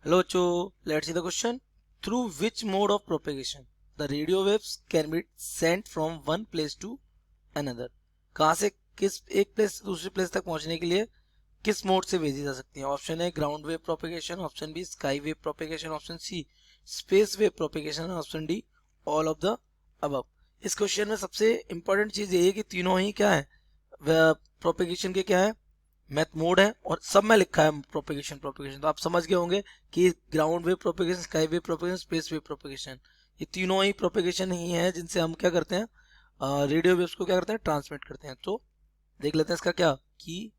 Hello, Cho. Let's see the question. Through which mode of propagation the radio waves can be sent from one place to another? कहाँ से किस एक place से दूसरी place तक पहुंचने के लिए किस मोड से भेजी जा सकती है? ऑप्शन है ground wave propagation, option B sky wave propagation, option C space wave propagation, option D all of the above. इस क्वेश्चन में सबसे इंपॉर्टेंट चीज ये है कि तीनों ही क्या है, प्रोपेगेशन के क्या है, मैथ मोड है, और सब में लिखा है प्रोपेगेशन प्रोपेगेशन। तो आप समझ गए होंगे कि ground wave propagation, sky wave propagation, space wave propagation, ये तीनों ही प्रोपेगेशन ही है जिनसे हम क्या करते हैं, रेडियो वेव्स को क्या करते हैं, ट्रांसमिट करते हैं। तो देख लेते हैं इसका क्या की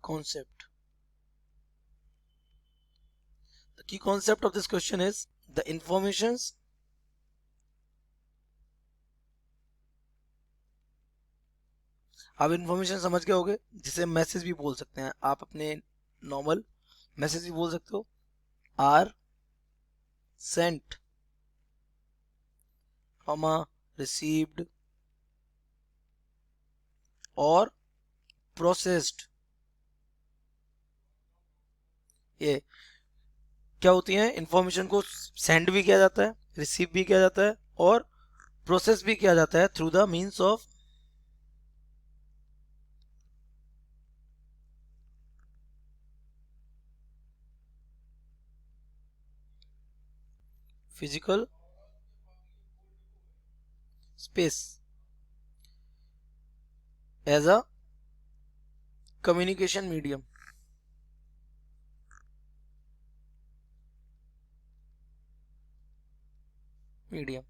concept. The key concept of this question is the informations आप इंफॉर्मेशन समझ गए होगे, जिसे मैसेज भी बोल सकते हैं, आप अपने नॉर्मल मैसेज भी बोल सकते हो, आर सेंट कॉमा रिसीव्ड और प्रोसेस्ड। ये क्या होती है, इंफॉर्मेशन को सेंड भी किया जाता है, रिसीव भी किया जाता है और प्रोसेस भी किया जाता है through the means of physical space as a communication medium. Medium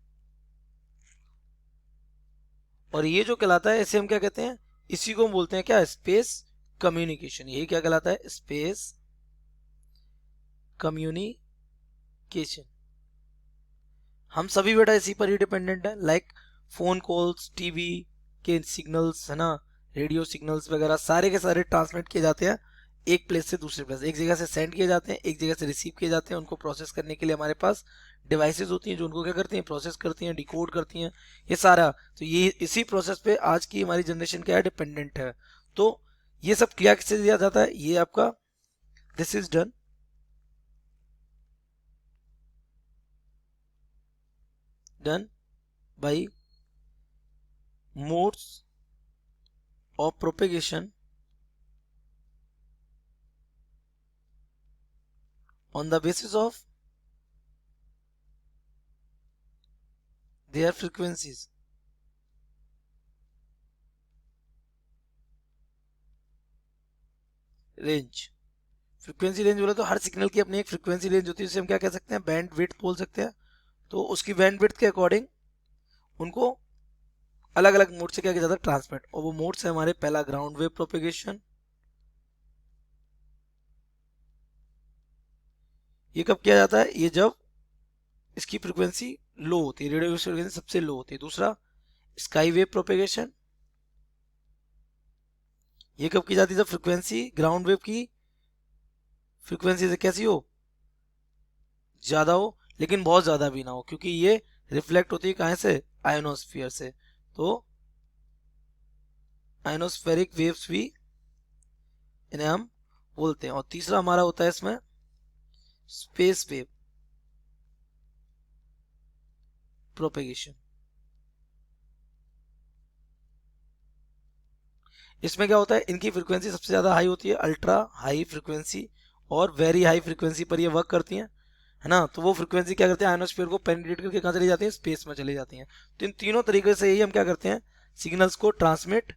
और ये जो कहलाता है इसे हम क्या कहते हैं, इसी को हम बोलते हैं क्या, स्पेस कम्युनिकेशन। यही क्या कहलाता है, स्पेस कम्युनिकेशन। हम सभी बेटा इसी पर ही डिपेंडेंट है, लाइक फोन कॉल्स, टीवी के सिग्नल्स है ना, रेडियो सिग्नल्स वगैरह सारे के सारे ट्रांसमिट किए जाते हैं एक प्लेस से दूसरे प्लेस, एक जगह से सेंड किए जाते हैं, एक जगह से रिसीव किए जाते हैं। उनको प्रोसेस करने के लिए हमारे पास डिवाइसेस होती हैं जो उनको क्या करती हैं, प्रोसेस करती हैं, डिकोड करती हैं, ये सारा। तो ये इसी प्रोसेस पे आज की हमारी जनरेशन क्या है, डिपेंडेंट है। तो ये सब क्या किससे दिया जाता है, ये आपका this is done by modes of propagation on the basis of their frequencies। Range, frequency range बोला तो हर सिग्नल की अपनी एक फ्रीक्वेंसी रेंज होती है, जिसे हम क्या कह सकते हैं, बैंड विड्थ बोल सकते हैं। तो उसकी बैंड विड्थ के अकॉर्डिंग उनको अलग अलग मोड से क्या किया जाता है, ट्रांसमिट। और वो मोड्स है हमारे, पहला ग्राउंड वेव प्रोपेगेशन, ये कब किया जाता है, ये जब इसकी फ्रीक्वेंसी लो होती है, रेडियो फ्रीक्वेंसी सबसे लो होती है। दूसरा स्काई वेव प्रोपेगेशन, ये कब की जाती है, जब फ्रीक्वेंसी ग्राउंड वेव की फ्रीक्वेंसी से कैसी हो, ज्यादा हो लेकिन बहुत ज्यादा भी ना हो, क्योंकि ये रिफ्लेक्ट होती है कहाँ से, आयोनोस्फीयर से। तो आयोनोस्फेरिक वेव्स भी इन्हें हम बोलते हैं। और तीसरा हमारा होता है इसमें स्पेस वेव प्रोपेगेशन। इसमें क्या होता है, इनकी फ्रीक्वेंसी सबसे ज्यादा हाई होती है, अल्ट्रा हाई फ्रीक्वेंसी और वेरी हाई फ्रीक्वेंसी पर ये वर्क करती हैं, है ना। तो वो फ्रीक्वेंसी क्या करते हैं, आयोनोस्फीयर को पेनिट्रेट करके कहाँ चली जाती है, स्पेस में चली जाती हैं। तो इन तीनों तरीके से ही हम क्या करते हैं, सिग्नल्स को ट्रांसमिट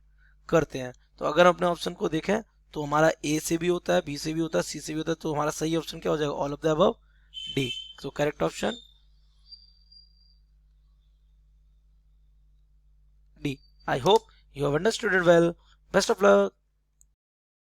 करते हैं। तो अगर हम अपने ऑप्शन को देखें तो हमारा ए से भी होता है, बी से भी होता है, सी से भी होता है। तो हमारा सही ऑप्शन क्या हो जाएगा, all of the above, D. So correct option D. I hope you have understood it well. Best of luck.